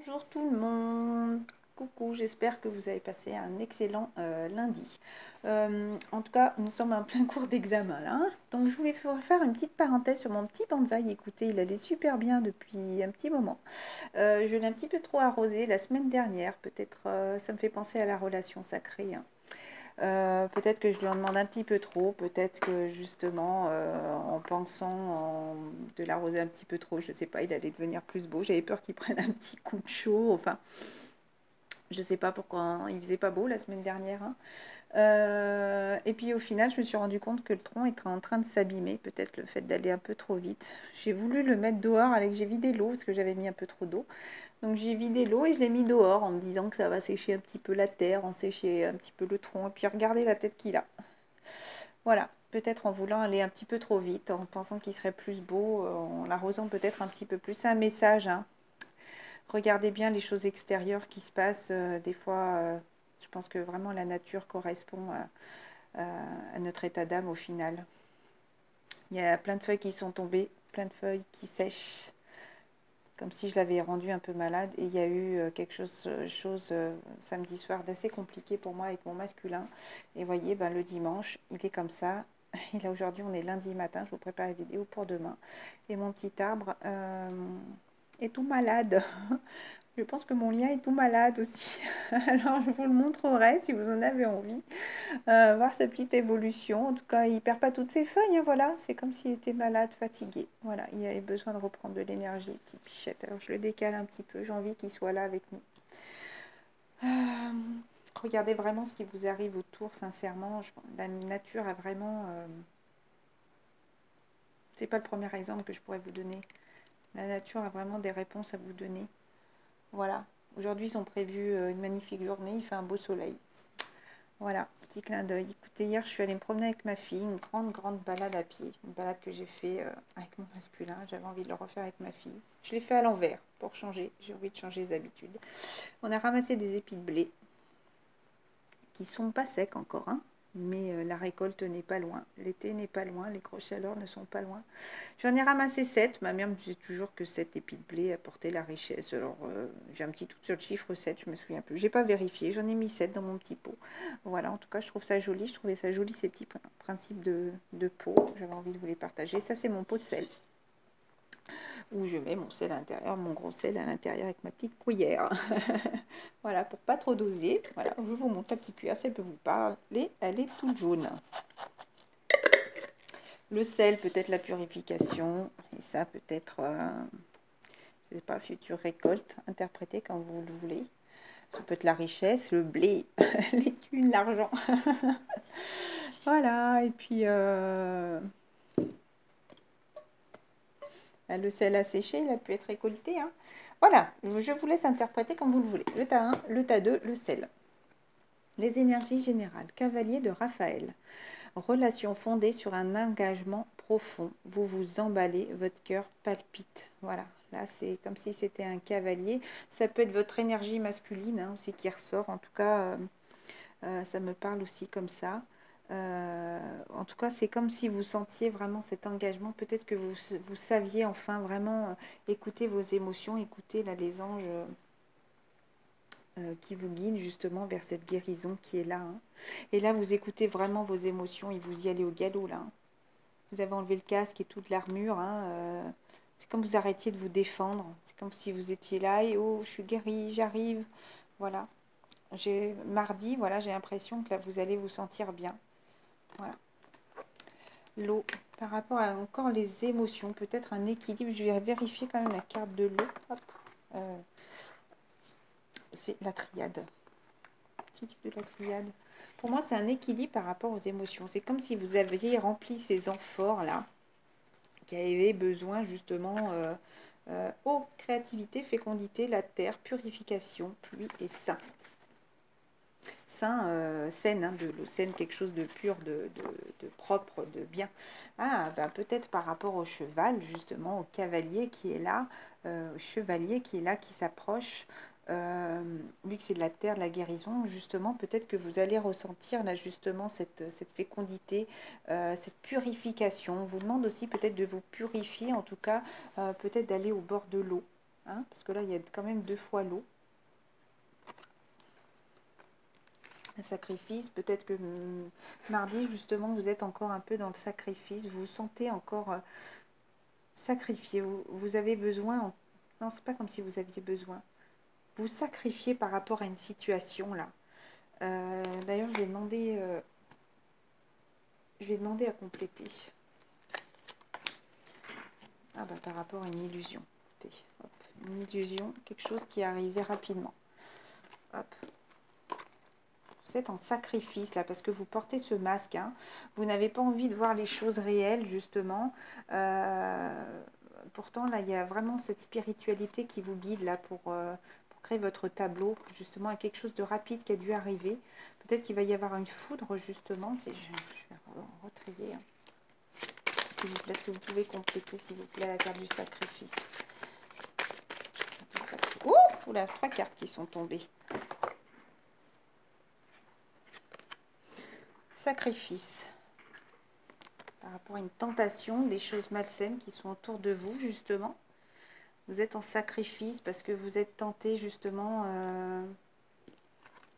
Bonjour tout le monde, coucou, j'espère que vous avez passé un excellent lundi. En tout cas, nous sommes en plein cours d'examen là, hein. Donc je voulais faire une petite parenthèse sur mon petit bonsaï. Écoutez, il allait super bien depuis un petit moment. Je l'ai un petit peu trop arrosé la semaine dernière, peut-être ça me fait penser à la relation sacrée, hein. Peut-être que je lui en demande un petit peu trop, peut-être que justement en pensant de l'arroser un petit peu trop, je sais pas, il allait devenir plus beau. J'avais peur qu'il prenne un petit coup de chaud, enfin je sais pas pourquoi, hein, il faisait pas beau la semaine dernière, hein. Et puis au final, je me suis rendu compte que le tronc était en train de s'abîmer, peut-être le fait d'aller un peu trop vite. J'ai voulu le mettre dehors, avec j'ai vidé l'eau parce que j'avais mis un peu trop d'eau. Donc j'ai vidé l'eau et je l'ai mis dehors en me disant que ça va sécher un petit peu la terre, en sécher un petit peu le tronc. Et puis regardez la tête qu'il a. Voilà, peut-être en voulant aller un petit peu trop vite, en pensant qu'il serait plus beau, en l'arrosant peut-être un petit peu plus. C'est un message, hein. Regardez bien les choses extérieures qui se passent. Des fois, je pense que vraiment la nature correspond à notre état d'âme au final. Il y a plein de feuilles qui sont tombées, plein de feuilles qui sèchent, comme si je l'avais rendu un peu malade. Et il y a eu quelque chose samedi soir d'assez compliqué pour moi avec mon masculin. Et vous voyez, ben, le dimanche, il est comme ça. Et là, aujourd'hui, on est lundi matin. Je vous prépare la vidéo pour demain. Et mon petit arbre est tout malade. Je pense que mon lien est tout malade aussi. Alors, je vous le montrerai si vous en avez envie. Voir sa petite évolution. En tout cas, il perd pas toutes ses feuilles, hein, voilà. C'est comme s'il était malade, fatigué. Voilà, il avait besoin de reprendre de l'énergie, petit Pichette. Alors, je le décale un petit peu. J'ai envie qu'il soit là avec nous. Regardez vraiment ce qui vous arrive autour, sincèrement. La nature a vraiment... c'est pas le premier exemple que je pourrais vous donner. La nature a vraiment des réponses à vous donner. Voilà. Aujourd'hui, ils ont prévu une magnifique journée. Il fait un beau soleil. Voilà, petit clin d'œil. Écoutez, hier, je suis allée me promener avec ma fille, une grande balade à pied. Une balade que j'ai fait avec mon masculin. J'avais envie de le refaire avec ma fille. Je l'ai fait à l'envers pour changer. J'ai envie de changer les habitudes. On a ramassé des épis de blé qui sont pas secs encore, hein. Mais la récolte n'est pas loin. L'été n'est pas loin. Les grosses chaleurs ne sont pas loin. J'en ai ramassé 7. Ma mère me disait toujours que 7 épis de blé apportaient la richesse. Alors, j'ai un petit doute sur le chiffre 7, je me souviens plus. J'ai pas vérifié, j'en ai mis 7 dans mon petit pot. Voilà, en tout cas, je trouve ça joli. Je trouvais ça joli, ces petits principes de pot. J'avais envie de vous les partager. Ça, c'est mon pot de sel, où je mets mon sel à l'intérieur, mon gros sel à l'intérieur avec ma petite cuillère. Voilà, pour pas trop doser. Voilà, je vous montre la petite cuillère, si elle peut vous parler. Elle est toute jaune. Le sel, peut-être la purification, et ça peut-être, je sais pas, future récolte, interprétée comme vous le voulez. Ça peut être la richesse, le blé, les thunes, l'argent. Voilà, et puis le sel a séché, il a pu être récolté, hein. Voilà, je vous laisse interpréter comme vous le voulez. Le tas 1, le tas 2, le sel. Les énergies générales. Cavalier de Raphaël. Relation fondée sur un engagement profond. Vous vous emballez, votre cœur palpite. Voilà, là c'est comme si c'était un cavalier. Ça peut être votre énergie masculine, hein, aussi qui ressort. En tout cas, ça me parle aussi comme ça. En tout cas, c'est comme si vous sentiez vraiment cet engagement. Peut-être que vous saviez enfin vraiment écouter vos émotions, écouter là, les anges qui vous guident justement vers cette guérison qui est là, hein. Et là, vous écoutez vraiment vos émotions et vous y allez au galop là, hein. Vous avez enlevé le casque et toute l'armure, hein. C'est comme vous arrêtiez de vous défendre. C'est comme si vous étiez là et oh, je suis guérie, j'arrive. Voilà. Mardi, voilà, j'ai l'impression que là, vous allez vous sentir bien. Voilà. L'eau, par rapport à encore les émotions, peut-être un équilibre. Je vais vérifier quand même la carte de l'eau. C'est la triade. Petit livre de la triade. Pour moi, c'est un équilibre par rapport aux émotions. C'est comme si vous aviez rempli ces amphores là, qui avaient besoin justement eau, créativité, fécondité, la terre, purification, pluie et sain. Sain, saine, hein, de l'eau saine, quelque chose de pur, de propre, de bien. Ah, ben peut-être par rapport au cheval, justement, au cavalier qui est là, au chevalier qui est là, qui s'approche. Vu que c'est de la terre, de la guérison, justement, peut-être que vous allez ressentir là justement cette fécondité, cette purification. On vous demande aussi peut-être de vous purifier, en tout cas, peut-être d'aller au bord de l'eau. hein, parce que là, il y a quand même 2 fois l'eau. Un sacrifice, peut-être que mardi, justement, vous êtes encore un peu dans le sacrifice, vous vous sentez encore sacrifié, vous avez besoin, non, c'est pas comme si vous aviez besoin, vous sacrifiez par rapport à une situation, là. D'ailleurs, je vais demander à compléter. Ah bah, par rapport à une illusion. Écoutez, hop, une illusion, quelque chose qui est arrivé rapidement. Hop. Vous êtes en sacrifice là parce que vous portez ce masque, hein. Vous n'avez pas envie de voir les choses réelles justement. Pourtant là il y a vraiment cette spiritualité qui vous guide là pour créer votre tableau justement à quelque chose de rapide qui a dû arriver. Peut-être qu'il va y avoir une foudre justement. Je vais retrier, hein. S'il vous plaît, est-ce que vous pouvez compléter s'il vous plaît la carte du sacrifice? Oh, oula, 3 cartes qui sont tombées. Sacrifice. Par rapport à une tentation, des choses malsaines qui sont autour de vous, justement. Vous êtes en sacrifice parce que vous êtes tenté, justement,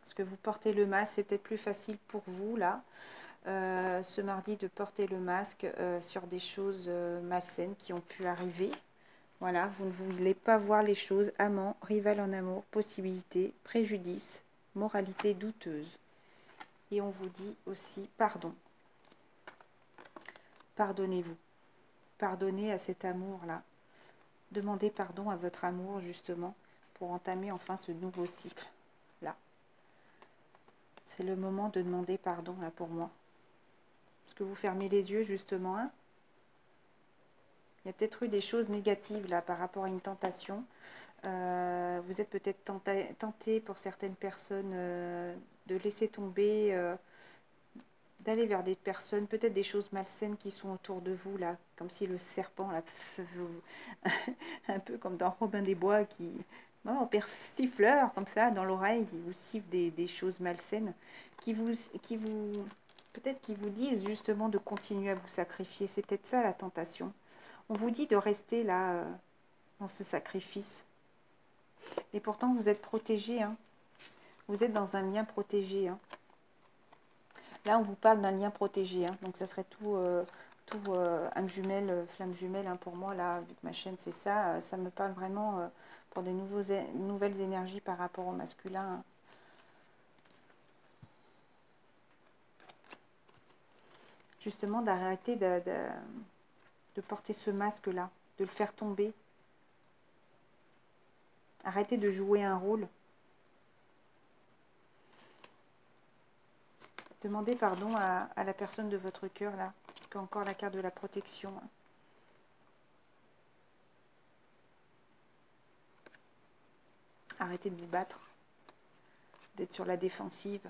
parce que vous portez le masque. C'était plus facile pour vous, là, ce mardi, de porter le masque sur des choses malsaines qui ont pu arriver. Voilà, vous ne voulez pas voir les choses, amant, rival en amour, possibilité, préjudice, moralité douteuse. Et on vous dit aussi pardon. Pardonnez-vous. Pardonnez à cet amour-là. Demandez pardon à votre amour, justement, pour entamer enfin ce nouveau cycle-là. C'est le moment de demander pardon, là, pour moi. Parce que vous fermez les yeux, justement, hein. Il y a peut-être eu des choses négatives, là, par rapport à une tentation. Vous êtes peut-être tenté pour certaines personnes de laisser tomber, d'aller vers des personnes, peut-être des choses malsaines qui sont autour de vous, là, comme si le serpent, là, un peu comme dans Robin des Bois, qui, bon, persifleur, comme ça, dans l'oreille, qui vous siffle des choses malsaines, peut-être qui vous disent justement de continuer à vous sacrifier. C'est peut-être ça la tentation. On vous dit de rester là, dans ce sacrifice. Et pourtant, vous êtes protégé, hein. Vous êtes dans un lien protégé, hein. Là, on vous parle d'un lien protégé, hein. Donc, ça serait tout âme jumelle, flamme jumelle, hein, pour moi, là, vu que ma chaîne, c'est ça. Ça me parle vraiment pour des nouvelles énergies par rapport au masculin, hein. Justement, d'arrêter de porter ce masque-là, de le faire tomber. Arrêtez de jouer un rôle. Demandez pardon à la personne de votre cœur, là. Parce qu'il y a encore la carte de la protection, hein. Arrêtez de vous battre, d'être sur la défensive.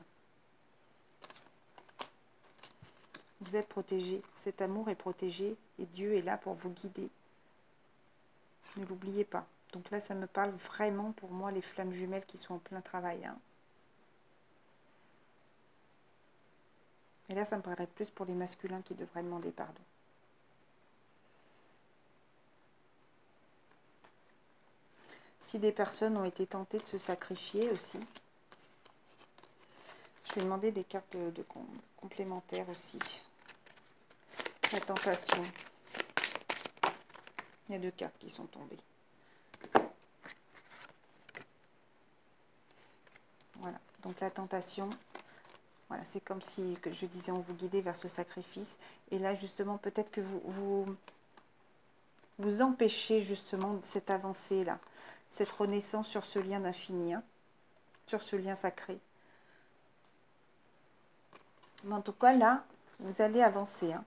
Vous êtes protégé. Cet amour est protégé et Dieu est là pour vous guider. Ne l'oubliez pas. Donc là, ça me parle vraiment pour moi, les flammes jumelles qui sont en plein travail, hein. Et là, ça me paraît plus pour les masculins qui devraient demander pardon. Si des personnes ont été tentées de se sacrifier aussi, je vais demander des cartes complémentaires aussi. La tentation. Il y a 2 cartes qui sont tombées. Voilà, donc la tentation, voilà, c'est comme si, que je disais, on vous guidait vers ce sacrifice. Et là, justement, peut-être que vous empêchez justement cette avancée-là, cette renaissance sur ce lien d'infini, hein, sur ce lien sacré. Mais en tout cas, là, vous allez avancer, hein.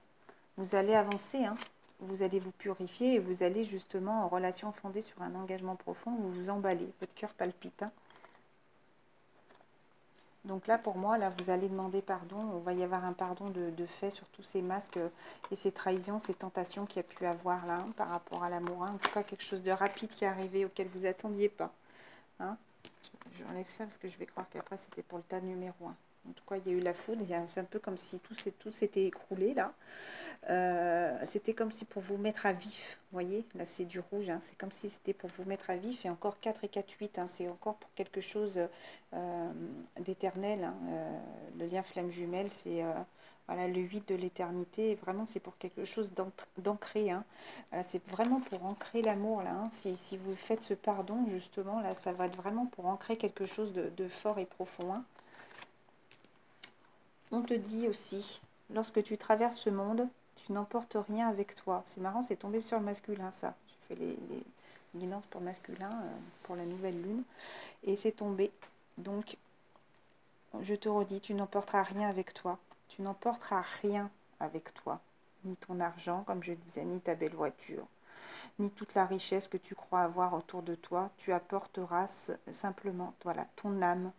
Vous allez avancer, hein. Vous allez vous purifier et vous allez justement en relation fondée sur un engagement profond, vous vous emballez, votre cœur palpite, hein. Donc là, pour moi, là, vous allez demander pardon. On va y avoir un pardon de fait sur tous ces masques et ces trahisons, ces tentations qu'il y a pu avoir là, hein, par rapport à l'amour, hein. En tout cas, quelque chose de rapide qui est arrivé auquel vous attendiez pas, hein. J'enlève ça parce que je vais croire qu'après, c'était pour le tas numéro 1. En tout cas, il y a eu la foudre. C'est un peu comme si tout s'était écroulé là. C'était comme si pour vous mettre à vif. Vous voyez, là c'est du rouge. Hein, c'est comme si c'était pour vous mettre à vif. Et encore 4 et 4, 8. Hein, c'est encore pour quelque chose d'éternel. Hein, le lien flamme jumelle, c'est voilà, le 8 de l'éternité. Vraiment, c'est pour quelque chose d'ancré. Hein. Voilà, c'est vraiment pour ancrer l'amour. Là, hein. Si vous faites ce pardon, justement, là, ça va être vraiment pour ancrer quelque chose de fort et profond. Hein. On te dit aussi, lorsque tu traverses ce monde, tu n'emportes rien avec toi. C'est marrant, c'est tombé sur le masculin, ça. J'ai fait les guidances pour masculin, pour la nouvelle lune. Et c'est tombé. Donc, je te redis, tu n'emporteras rien avec toi. Tu n'emporteras rien avec toi. Ni ton argent, comme je disais, ni ta belle voiture, ni toute la richesse que tu crois avoir autour de toi. Tu apporteras simplement, voilà, ton âme,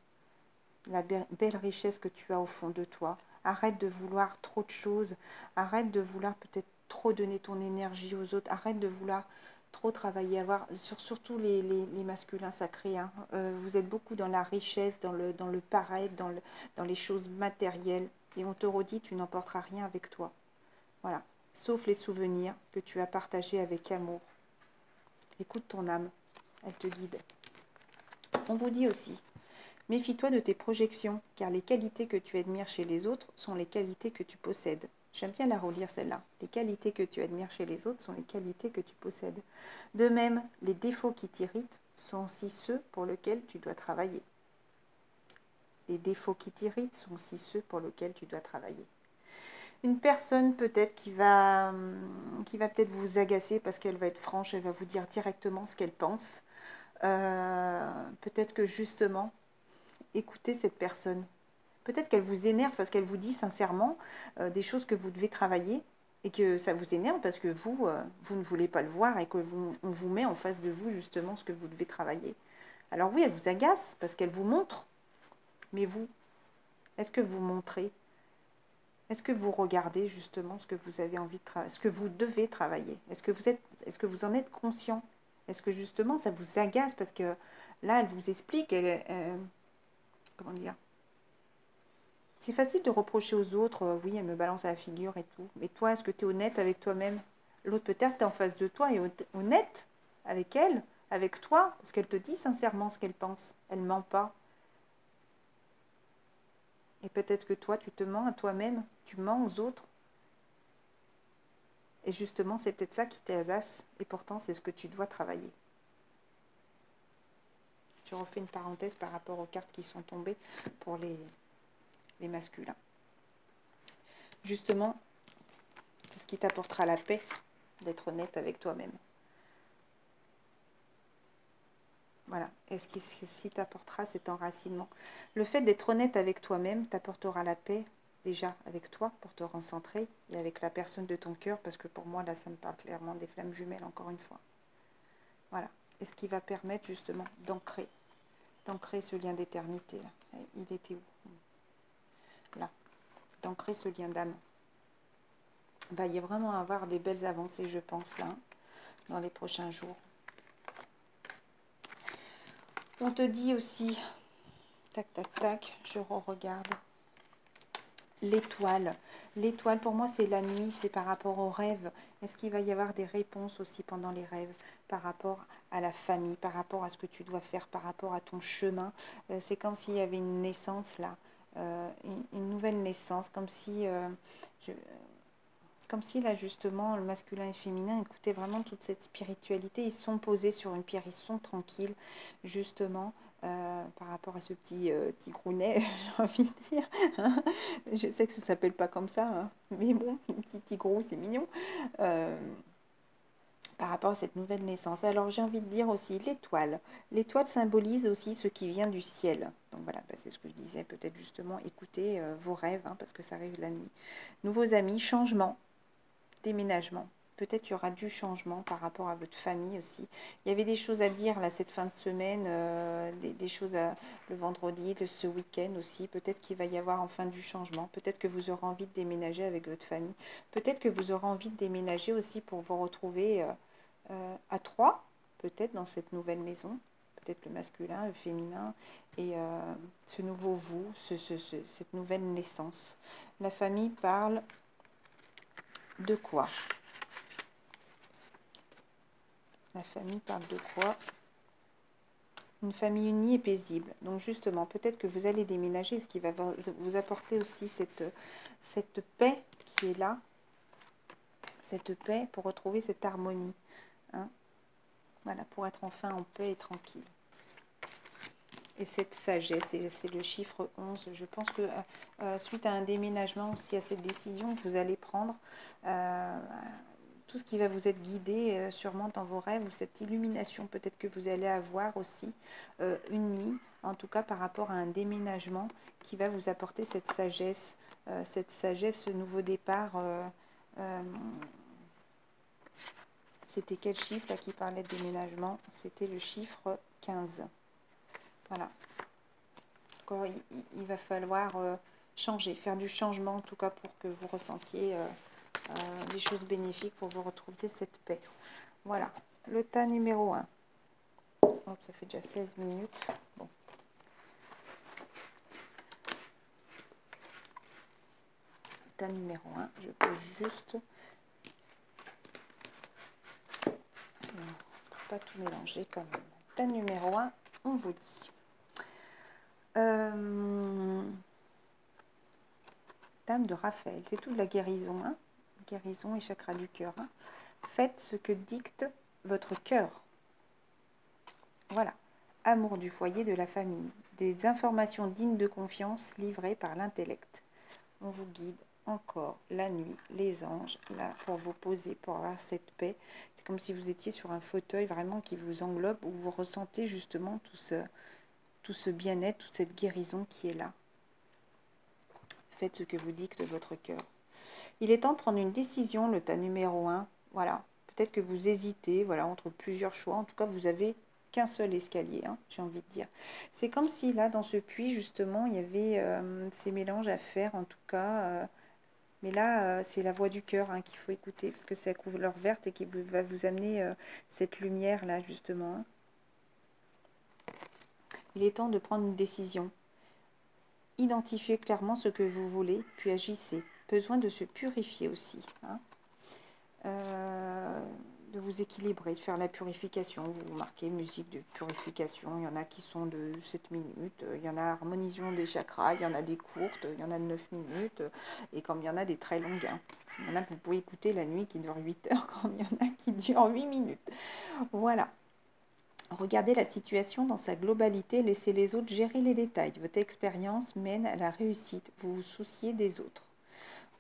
la belle richesse que tu as au fond de toi. Arrête de vouloir trop de choses. Arrête de vouloir peut-être trop donner ton énergie aux autres. Arrête de vouloir trop travailler. Surtout les masculins sacrés. Hein. Vous êtes beaucoup dans la richesse, dans le paraître, dans les choses matérielles. Et on te redit, tu n'emporteras rien avec toi. Voilà. Sauf les souvenirs que tu as partagés avec amour. Écoute ton âme. Elle te guide. On vous dit aussi, méfie-toi de tes projections, car les qualités que tu admires chez les autres sont les qualités que tu possèdes. J'aime bien la relire celle-là. Les qualités que tu admires chez les autres sont les qualités que tu possèdes. De même, les défauts qui t'irritent sont aussi ceux pour lesquels tu dois travailler. Les défauts qui t'irritent sont aussi ceux pour lesquels tu dois travailler. Une personne peut-être qui va peut-être vous agacer parce qu'elle va être franche, elle va vous dire directement ce qu'elle pense. Peut-être que justement, écoutez cette personne. Peut-être qu'elle vous énerve parce qu'elle vous dit sincèrement des choses que vous devez travailler et que ça vous énerve parce que vous ne voulez pas le voir et qu'on vous met en face de vous justement ce que vous devez travailler. Alors oui, elle vous agace parce qu'elle vous montre, mais vous, est-ce que vous montrez? Est-ce que vous regardez justement ce que vous avez envie de travailler, ce que vous devez travailler? Est-ce que vous en êtes conscient? Est-ce que justement ça vous agace parce que là, elle vous explique, comment dire? C'est facile de reprocher aux autres, oui, elle me balance à la figure et tout. Mais toi, est-ce que tu es honnête avec toi-même? L'autre peut-être t'es en face de toi et honnête avec elle, avec toi, parce qu'elle te dit sincèrement ce qu'elle pense. Elle ment pas. Et peut-être que toi, tu te mens à toi-même, tu mens aux autres. Et justement, c'est peut-être ça qui t'agace. Et pourtant, c'est ce que tu dois travailler. Je refais une parenthèse par rapport aux cartes qui sont tombées pour les masculins. Justement, c'est ce qui t'apportera la paix, d'être honnête avec toi-même. Voilà. Et ce qui t'apportera cet enracinement. Le fait d'être honnête avec toi-même t'apportera la paix, déjà avec toi, pour te recentrer, et avec la personne de ton cœur, parce que pour moi, là, ça me parle clairement des flammes jumelles, encore une fois. Voilà. Et ce qui va permettre, justement, d'ancrer ce lien d'éternité. Il était où? Là. D'ancrer ce lien d'âme. Il va y vraiment avoir des belles avancées, je pense, là, dans les prochains jours. On te dit aussi, tac, tac, tac, je re-regarde. L'étoile. L'étoile, pour moi, c'est la nuit, c'est par rapport aux rêves. Est-ce qu'il va y avoir des réponses aussi pendant les rêves par rapport à la famille, par rapport à ce que tu dois faire, par rapport à ton chemin? C'est comme s'il y avait une naissance là, une nouvelle naissance, comme si là justement le masculin et le féminin écoutaient vraiment toute cette spiritualité. Ils sont posés sur une pierre, ils sont tranquilles justement par rapport à ce petit tigrounet, j'ai envie de dire. Je sais que ça s'appelle pas comme ça, hein, mais bon, un petit tigrou, c'est mignon. Par rapport à cette nouvelle naissance. Alors j'ai envie de dire aussi l'étoile. L'étoile symbolise aussi ce qui vient du ciel. Donc voilà, c'est ce que je disais, peut-être justement écoutez vos rêves, hein, parce que ça arrive la nuit. Nouveaux amis, changement, déménagement. Peut-être qu'il y aura du changement par rapport à votre famille aussi. Il y avait des choses à dire là cette fin de semaine, des choses le vendredi, ce week-end aussi. Peut-être qu'il va y avoir enfin du changement. Peut-être que vous aurez envie de déménager avec votre famille. Peut-être que vous aurez envie de déménager aussi pour vous retrouver à 3, peut-être dans cette nouvelle maison. peut-être le masculin, le féminin, et ce nouveau vous, cette nouvelle naissance. La famille parle de quoi? La famille parle de quoi? Une famille unie et paisible. Donc justement, peut-être que vous allez déménager, ce qui va vous apporter aussi cette paix qui est là, cette paix pour retrouver cette harmonie. Hein, voilà, pour être enfin en paix et tranquille. Et cette sagesse, c'est le chiffre 11. Je pense que suite à un déménagement, aussi à cette décision que vous allez prendre, tout ce qui va vous être guidé sûrement dans vos rêves, ou cette illumination peut-être que vous allez avoir aussi une nuit, en tout cas par rapport à un déménagement qui va vous apporter cette sagesse, ce nouveau départ. C'était quel chiffre là qui parlait de déménagement? C'était le chiffre 15. Voilà. Encore, il va falloir changer, faire du changement en tout cas pour que vous ressentiez des choses bénéfiques pour vous retrouver cette paix. Voilà, le tas numéro 1. Hop, ça fait déjà 16 minutes. Bon. Le tas numéro 1, je peux juste... pas tout mélanger quand même. Tas numéro 1, on vous dit. Dame de Raphaël, c'est tout de la guérison, hein, guérison et chakra du cœur. Hein. Faites ce que dicte votre cœur. Voilà, amour du foyer, de la famille, des informations dignes de confiance livrées par l'intellect. On vous guide encore la nuit, les anges, là, pour vous poser, pour avoir cette paix. C'est comme si vous étiez sur un fauteuil vraiment qui vous englobe, où vous ressentez justement tout ce bien-être, toute cette guérison qui est là. Faites ce que vous dicte votre cœur. Il est temps de prendre une décision, le tas numéro 1. Voilà, peut-être que vous hésitez voilà, entre plusieurs choix. En tout cas, vous avez qu'un seul escalier, hein, j'ai envie de dire. C'est comme si là, dans ce puits, justement, il y avait ces mélanges à faire, en tout cas. Mais là, c'est la voix du cœur hein, qu'il faut écouter, parce que c'est la couleur verte et qui va vous amener cette lumière-là, justement. Hein. Il est temps de prendre une décision. Identifiez clairement ce que vous voulez, puis agissez. Besoin de se purifier aussi. Hein. De vous équilibrer, de faire la purification. Vous marquez musique de purification. Il y en a qui sont de 7 minutes. Il y en a harmonisation des chakras. Il y en a des courtes. Il y en a de 9 minutes. Et comme il y en a des très longues. Hein. Il y en a que vous pouvez écouter la nuit qui dure 8 heures, comme il y en a qui durent 8 minutes. Voilà. Regardez la situation dans sa globalité, laissez les autres gérer les détails. Votre expérience mène à la réussite, vous vous souciez des autres.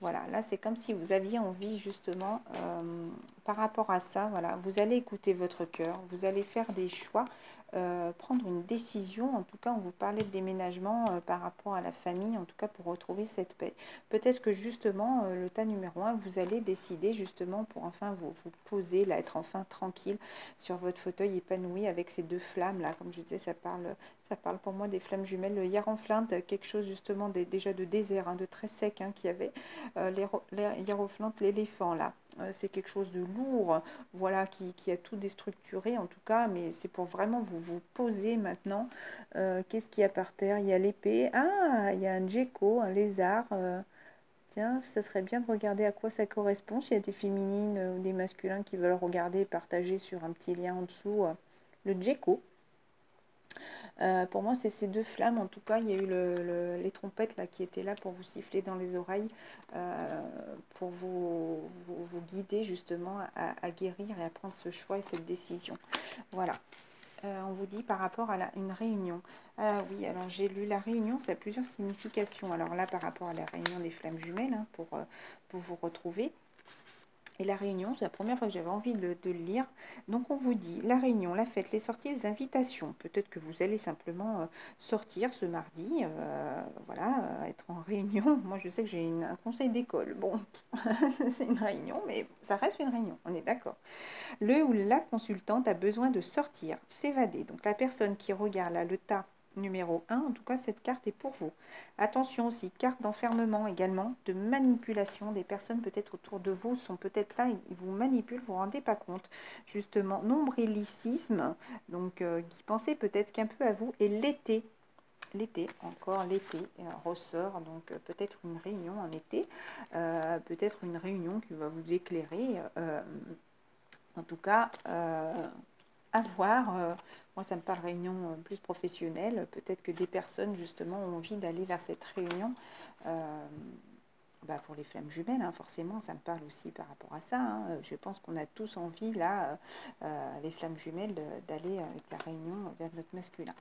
Voilà, là c'est comme si vous aviez envie justement, par rapport à ça, voilà, vous allez écouter votre cœur, vous allez faire des choix, prendre une décision, en tout cas on vous parlait de déménagement par rapport à la famille, en tout cas pour retrouver cette paix. Peut-être que justement, le tas numéro 1, vous allez décider justement pour enfin vous poser, là, être enfin tranquille sur votre fauteuil épanoui avec ces deux flammes là, comme je disais, ça parle pour moi des flammes jumelles, le hiérophante, quelque chose justement déjà de désert, hein, de très sec hein, qu'il y avait, l'hiérophante, l'éléphant là. C'est quelque chose de lourd, voilà, qui a tout déstructuré en tout cas, mais c'est pour vraiment vous poser maintenant. Qu'est-ce qu'il y a par terre? Il y a l'épée, ah, il y a un gecko, un lézard. Tiens, ça serait bien de regarder à quoi ça correspond, s'il y a des féminines ou des masculins qui veulent regarder et partager sur un petit lien en dessous. Le gecko. Pour moi, c'est ces deux flammes. En tout cas, il y a eu les trompettes là, qui étaient là pour vous siffler dans les oreilles, pour vous guider justement à guérir et à prendre ce choix et cette décision. Voilà. On vous dit par rapport à une réunion. Ah oui, alors j'ai lu la réunion, ça a plusieurs significations. Alors là, par rapport à la réunion des flammes jumelles, hein, pour vous retrouver. Et la réunion, c'est la première fois que j'avais envie de le lire. Donc on vous dit, la réunion, la fête, les sorties, les invitations. Peut-être que vous allez simplement sortir ce mardi, voilà, être en réunion. Moi je sais que j'ai un conseil d'école. Bon, c'est une réunion, mais ça reste une réunion, on est d'accord. Le ou la consultante a besoin de sortir, s'évader. Donc la personne qui regarde là, le tas numéro 1, en tout cas, cette carte est pour vous. Attention aussi, carte d'enfermement également, de manipulation. Des personnes peut-être autour de vous sont peut-être là, ils vous manipulent, vous vous rendez pas compte. Justement, nombrilicisme, donc qui pensait peut-être qu'un peu à vous. Et l'été, encore l'été ressort, donc peut-être une réunion en été, peut-être une réunion qui va vous éclairer. En tout cas, à voir. Moi, ça me parle réunion plus professionnelle. Peut-être que des personnes, justement, ont envie d'aller vers cette réunion. Pour les flammes jumelles, hein, forcément, ça me parle aussi par rapport à ça. Hein. Je pense qu'on a tous envie, là, les flammes jumelles, d'aller avec la réunion vers notre masculin.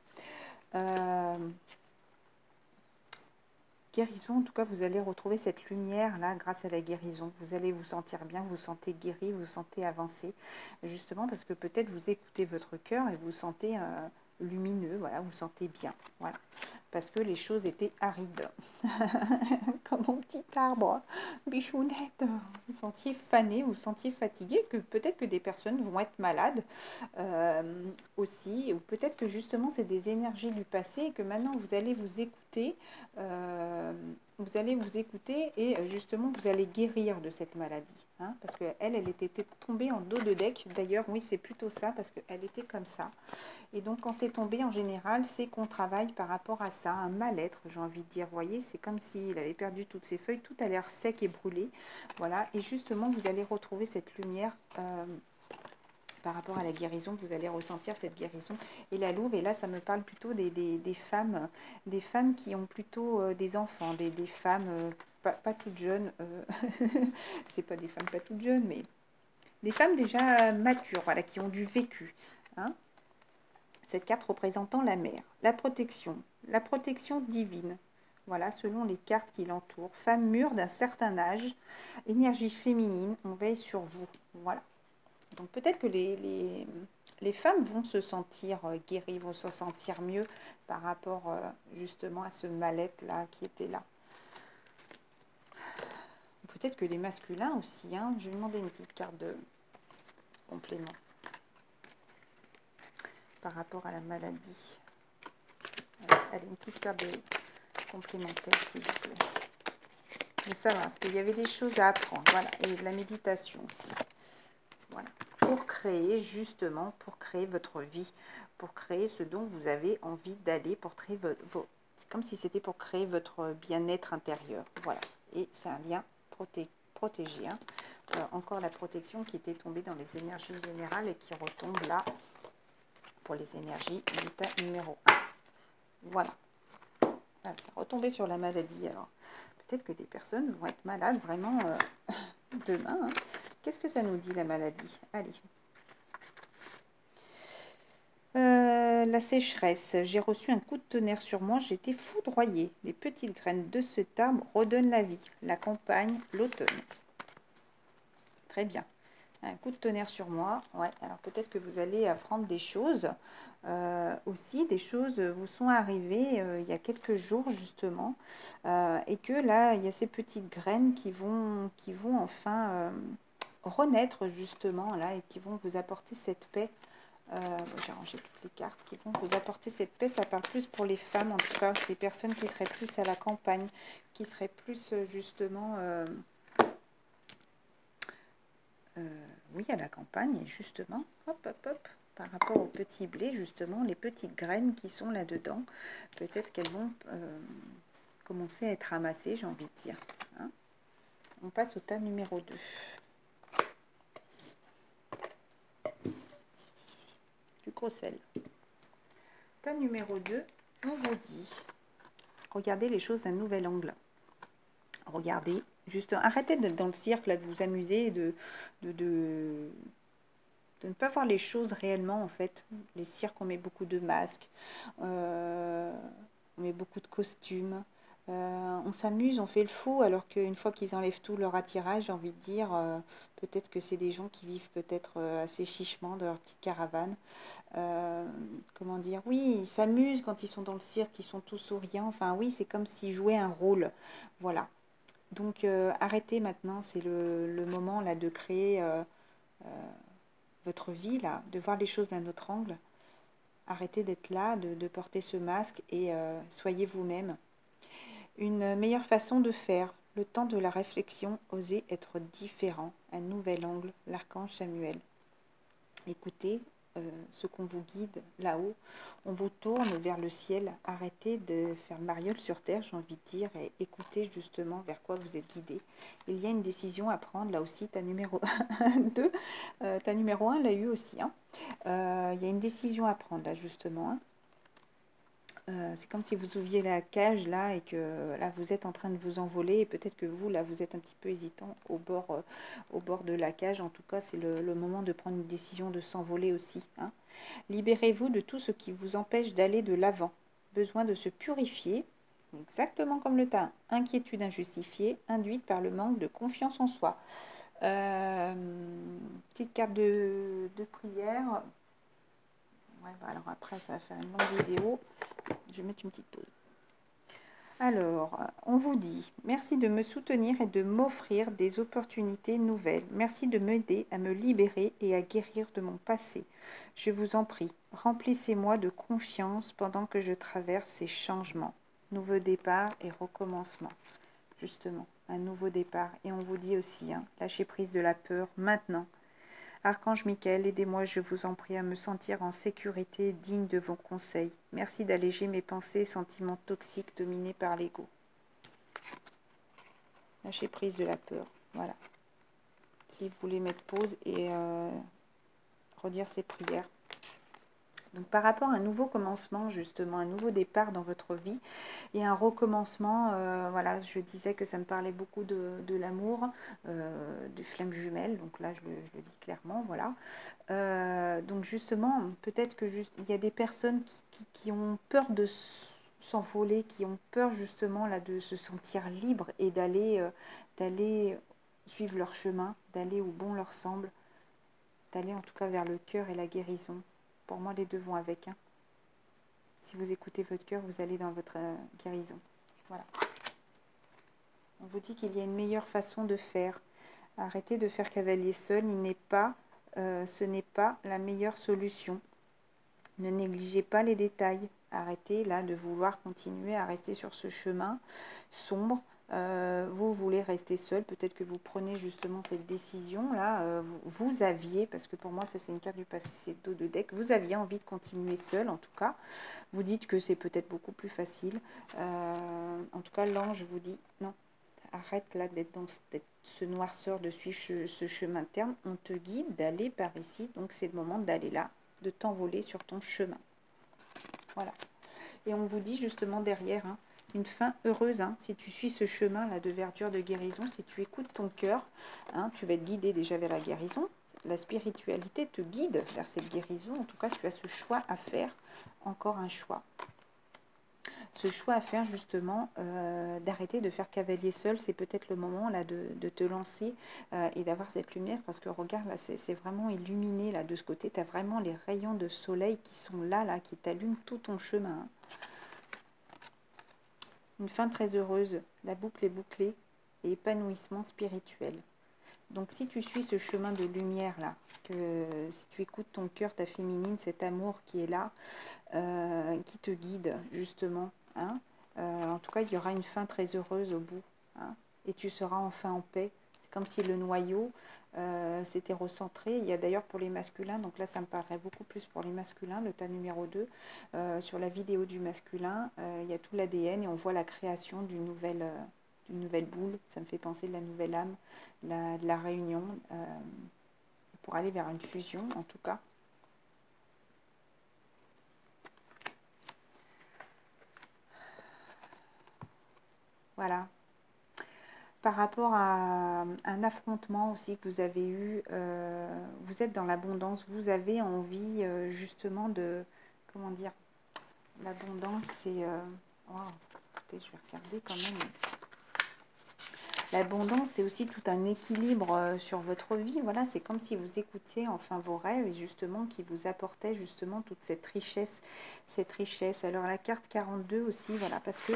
Guérison, en tout cas, vous allez retrouver cette lumière-là grâce à la guérison. Vous allez vous sentir bien, vous vous sentez guéri, vous vous sentez avancé. Justement parce que peut-être vous écoutez votre cœur et vous vous sentez lumineux, voilà, vous vous sentez bien. Voilà. Parce que les choses étaient arides. Comme mon petit arbre, bichounette. Vous vous sentiez fané, vous vous sentiez fatigué, que peut-être que des personnes vont être malades aussi, ou peut-être que justement c'est des énergies du passé et que maintenant vous allez vous écouter. Et justement vous allez guérir de cette maladie, hein, parce qu'elle était tombée en dos de deck. D'ailleurs, oui, c'est plutôt ça, parce qu'elle était comme ça. Et donc, quand c'est tombé, en général, c'est qu'on travaille par rapport à ça, un mal-être, j'ai envie de dire. Vous voyez, c'est comme s'il avait perdu toutes ses feuilles, tout a l'air sec et brûlé. Voilà, et justement, vous allez retrouver cette lumière par rapport à la guérison, vous allez ressentir cette guérison. Et la louve, et là, ça me parle plutôt des femmes qui ont plutôt des enfants, des femmes pas toutes jeunes, c'est pas des femmes pas toutes jeunes, mais des femmes déjà matures, voilà, qui ont du vécu, hein. Cette carte représentant la mère, la protection divine. Voilà, selon les cartes qui l'entourent. Femme mûre d'un certain âge, énergie féminine, on veille sur vous. Voilà. Donc peut-être que les femmes vont se sentir guéries, vont se sentir mieux par rapport justement à ce mal-être-là qui était là. Peut-être que les masculins aussi, hein. Je vais demander une petite carte de complément par rapport à la maladie. Allez, une petite carte de complémentaire, s'il vous plaît. Mais ça va, parce qu'il y avait des choses à apprendre. Voilà, et de la méditation aussi. Voilà, pour créer justement, pour créer votre vie, pour créer ce dont vous avez envie d'aller, pour créer c'est comme si c'était pour créer votre bien-être intérieur. Voilà, et c'est un lien protégé. Hein. Encore la protection qui était tombée dans les énergies générales et qui retombe là pour les énergies d'état numéro 1. Voilà. Ah, ça retombé sur la maladie. Alors, peut-être que des personnes vont être malades vraiment demain. Hein. Qu'est-ce que ça nous dit, la maladie? Allez. La sécheresse. J'ai reçu un coup de tonnerre sur moi. J'ai été foudroyée. Les petites graines de cet arbre redonnent la vie. La campagne, l'automne. Très bien. Un coup de tonnerre sur moi. Ouais, alors peut-être que vous allez apprendre des choses. Aussi, des choses vous sont arrivées il y a quelques jours, justement. Et que là, il y a ces petites graines qui vont enfin renaître, justement, là, et qui vont vous apporter cette paix. J'ai rangé toutes les cartes qui vont vous apporter cette paix. Ça parle plus pour les femmes, en tout cas, des personnes qui seraient plus à la campagne, qui seraient plus, justement... oui, à la campagne, et justement, hop, hop, hop, par rapport au petit blé, justement, les petites graines qui sont là-dedans, peut-être qu'elles vont commencer à être ramassées, j'ai envie de dire. Hein. On passe au tas numéro 2. Du gros sel. Tas numéro 2, on vous dit, regardez les choses d'un nouvel angle. Regardez, juste, arrêtez d'être dans le cirque, là, de vous amuser, de ne pas voir les choses réellement, en fait. Les cirques, on met beaucoup de masques, on met beaucoup de costumes, on s'amuse, on fait le fou, alors qu'une fois qu'ils enlèvent tout leur attirage, j'ai envie de dire, peut-être que c'est des gens qui vivent peut-être assez chichement dans leur petite caravane. Comment dire, oui, ils s'amusent quand ils sont dans le cirque, ils sont tous souriants, enfin oui, c'est comme s'ils jouaient un rôle, voilà. Donc arrêtez maintenant, c'est le moment là de créer votre vie, là, de voir les choses d'un autre angle. arrêtez d'être là, de porter ce masque et soyez vous-même. Une meilleure façon de faire, le temps de la réflexion, oser être différent, un nouvel angle, l'archange Samuel. Écoutez ce qu'on vous guide là-haut, on vous tourne vers le ciel, arrêtez de faire mariole sur terre, j'ai envie de dire, et écoutez justement vers quoi vous êtes guidé. Il y a une décision à prendre, là aussi, ta numéro 2, ta numéro 1 l'a eu aussi, hein. Il y a une décision à prendre là justement, hein. C'est comme si vous ouvriez la cage là et que là vous êtes en train de vous envoler et peut-être que vous là vous êtes un petit peu hésitant au bord de la cage. En tout cas c'est le moment de prendre une décision de s'envoler aussi, hein. Libérez-vous de tout ce qui vous empêche d'aller de l'avant. Besoin de se purifier, exactement comme le tas. Inquiétude injustifiée induite par le manque de confiance en soi. Petite carte de prière. Ouais, bah alors après ça va faire une longue vidéo. Je vais mettre une petite pause. Alors, on vous dit, merci de me soutenir et de m'offrir des opportunités nouvelles. Merci de m'aider à me libérer et à guérir de mon passé. Je vous en prie, remplissez-moi de confiance pendant que je traverse ces changements. Nouveau départ et recommencement. Justement, un nouveau départ. Et on vous dit aussi, hein, lâchez prise de la peur maintenant. Archange Michael, aidez-moi, je vous en prie, à me sentir en sécurité, digne de vos conseils. Merci d'alléger mes pensées et sentiments toxiques dominés par l'ego. Lâchez prise de la peur. Voilà. Si vous voulez mettre pause et redire ces prières. Donc par rapport à un nouveau commencement, justement, un nouveau départ dans votre vie et un recommencement, voilà, je disais que ça me parlait beaucoup de l'amour, du flamme jumelle, donc là je le dis clairement, voilà. Donc justement, peut-être que il y a des personnes qui ont peur de s'envoler, qui ont peur justement là de se sentir libre et d'aller suivre leur chemin, d'aller où bon leur semble, d'aller en tout cas vers le cœur et la guérison. Pour moi, les deux vont avec, hein. Si vous écoutez votre cœur, vous allez dans votre guérison. Voilà. On vous dit qu'il y a une meilleure façon de faire. Arrêtez de faire cavalier seul. Ce n'est pas la meilleure solution. Ne négligez pas les détails. Arrêtez là de vouloir continuer à rester sur ce chemin sombre. Vous voulez rester seul, peut-être que vous prenez justement cette décision là, vous aviez, parce que pour moi ça c'est une carte du passé, c'est le dos de deck, vous aviez envie de continuer seul en tout cas, vous dites que c'est peut-être beaucoup plus facile, en tout cas l'ange vous dit non, arrête là d'être dans ce noirceur, de suivre ce chemin terme, on te guide d'aller par ici, donc c'est le moment d'aller là, de t'envoler sur ton chemin, voilà. Et on vous dit justement derrière, hein, une fin heureuse, hein, si tu suis ce chemin là de verdure, de guérison, si tu écoutes ton cœur, hein, tu vas être guidé déjà vers la guérison. La spiritualité te guide vers cette guérison. En tout cas, tu as ce choix à faire, encore un choix. Ce choix à faire justement, d'arrêter de faire cavalier seul, c'est peut-être le moment là de te lancer et d'avoir cette lumière, parce que regarde là, c'est vraiment illuminé là de ce côté, tu as vraiment les rayons de soleil qui sont là, qui t'allument tout ton chemin, hein. Une fin très heureuse, la boucle est bouclée et épanouissement spirituel. Donc si tu suis ce chemin de lumière là, si tu écoutes ton cœur, ta féminine, cet amour qui est là, qui te guide justement, hein, en tout cas il y aura une fin très heureuse au bout, hein, et tu seras enfin en paix. C'est comme si le noyau s'était recentré. Il y a d'ailleurs pour les masculins, donc là ça me parlerait beaucoup plus pour les masculins, le tas numéro 2, sur la vidéo du masculin, il y a tout l'ADN et on voit la création d'une nouvelle boule. Ça me fait penser de la nouvelle âme, de la réunion, pour aller vers une fusion en tout cas. Voilà. Par rapport à un affrontement aussi que vous avez eu, vous êtes dans l'abondance, vous avez envie justement de, comment dire, l'abondance c'est, wow, écoutez, je vais regarder quand même. L'abondance, c'est aussi tout un équilibre sur votre vie. Voilà, c'est comme si vous écoutiez enfin vos rêves et justement qui vous apportaient justement toute cette richesse, Alors la carte 42 aussi, voilà, parce que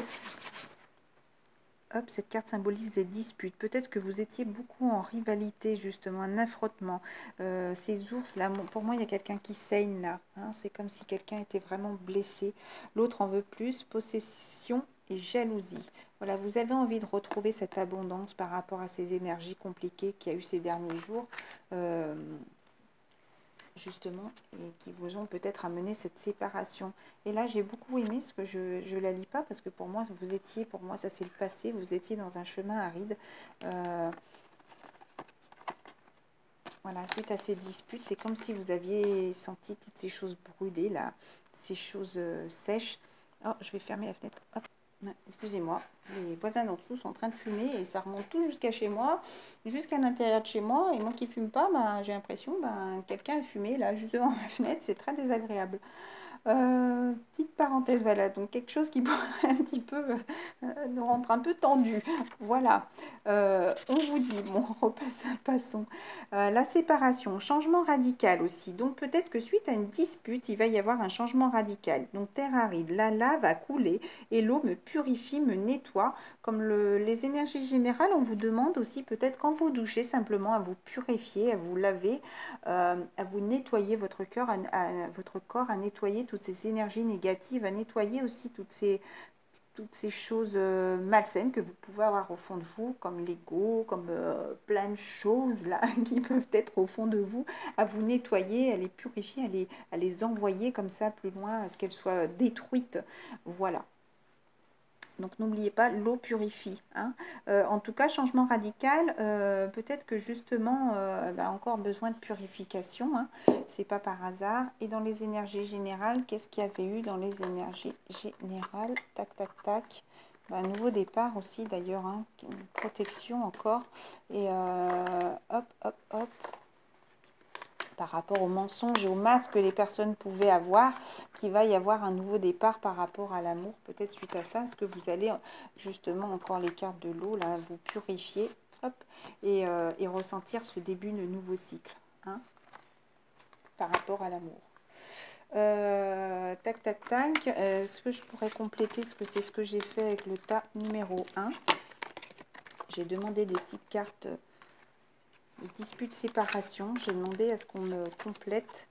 hop, cette carte symbolise les disputes. Peut-être que vous étiez beaucoup en rivalité, justement, un affrontement. Ces ours, là, pour moi, il y a quelqu'un qui saigne, là. Hein, c'est comme si quelqu'un était vraiment blessé. L'autre en veut plus. Possession et jalousie. Voilà, vous avez envie de retrouver cette abondance par rapport à ces énergies compliquées qu'il y a eu ces derniers jours. Justement, et qui vous ont peut-être amené cette séparation. Et là, j'ai beaucoup aimé ce que je la lis pas, parce que pour moi, pour moi, ça c'est le passé, vous étiez dans un chemin aride. Voilà, suite à ces disputes, c'est comme si vous aviez senti toutes ces choses brûlées, là, ces choses sèches. Oh, je vais fermer la fenêtre. Hop. Excusez-moi, les voisins d'en dessous sont en train de fumer et ça remonte tout jusqu'à chez moi, jusqu'à l'intérieur de chez moi. Et moi qui fume pas, ben, j'ai l'impression quelqu'un a fumé là, juste devant ma fenêtre. C'est très désagréable. Petite parenthèse, voilà, donc quelque chose qui pourrait un petit peu nous rendre un peu tendu. Voilà, on vous dit, bon, passons. La séparation, changement radical aussi. Donc peut-être que suite à une dispute, il va y avoir un changement radical. Donc terre aride, la lave a coulé et l'eau me purifie, me nettoie. Comme les énergies générales, on vous demande aussi peut-être quand vous douchez simplement à vous purifier, à vous laver, à vous nettoyer votre cœur, votre corps, à nettoyer toutes ces énergies négatives, à nettoyer aussi toutes ces choses malsaines que vous pouvez avoir au fond de vous, comme l'ego, comme plein de choses là qui peuvent être au fond de vous, à vous nettoyer, à les purifier, à les envoyer comme ça plus loin, à ce qu'elles soient détruites. Voilà. Donc n'oubliez pas, l'eau purifie. Hein. En tout cas, changement radical, peut-être que justement, encore besoin de purification. Hein. C'est pas par hasard. Et dans les énergies générales, qu'est-ce qu'il y avait eu dans les énergies générales? Tac, tac, tac. Un nouveau départ aussi d'ailleurs, hein. Une protection encore. Et hop, hop, hop. Par rapport aux mensonges et aux masques que les personnes pouvaient avoir, qu'il va y avoir un nouveau départ par rapport à l'amour, peut-être suite à ça, parce que vous allez justement, encore les cartes de l'eau, là, vous purifier, hop, et ressentir ce début de nouveau cycle, hein, par rapport à l'amour. Tac, tac, tac, est-ce que je pourrais compléter, ce que c'est ce que j'ai fait avec le tas numéro 1. J'ai demandé des petites cartes dispute séparation. J'ai demandé à ce qu'on me complète.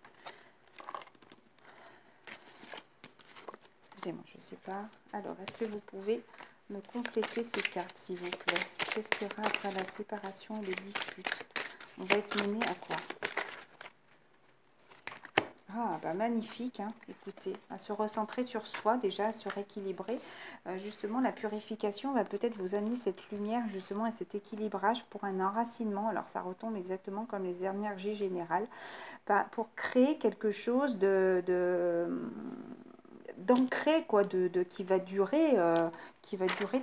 Excusez-moi, je ne sais pas. Alors, est-ce que vous pouvez me compléter ces cartes, s'il vous plaît? Qu'est-ce qu'il y aura après la séparation et les disputes? On va être mené à quoi? Ah, bah magnifique, hein, écoutez, à se recentrer sur soi, déjà à se rééquilibrer. Justement, la purification va peut-être vous amener cette lumière, justement, et cet équilibrage pour un enracinement. Alors, ça retombe exactement comme les énergies générales, pour créer quelque chose d'ancré, quoi, qui va durer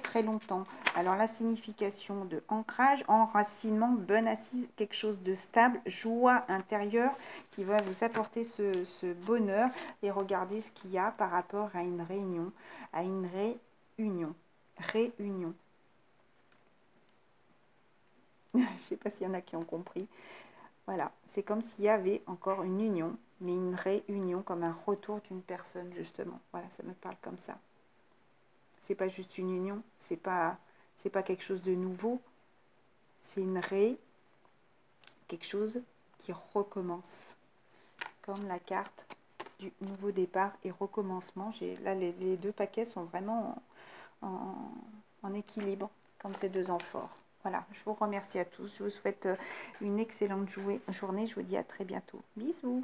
très longtemps. Alors la signification de ancrage, enracinement, bonne assise, quelque chose de stable, joie intérieure qui va vous apporter ce bonheur. Et regardez ce qu'il y a par rapport à une réunion, réunion. Je ne sais pas s'il y en a qui ont compris. Voilà, c'est comme s'il y avait encore une union, mais une réunion, comme un retour d'une personne, justement. Voilà, ça me parle comme ça. C'est pas juste une union, c'est pas quelque chose de nouveau, c'est quelque chose qui recommence. Comme la carte du nouveau départ et recommencement. Là, les deux paquets sont vraiment en équilibre, comme ces deux amphores. Voilà, je vous remercie à tous. Je vous souhaite une excellente journée. Je vous dis à très bientôt. Bisous.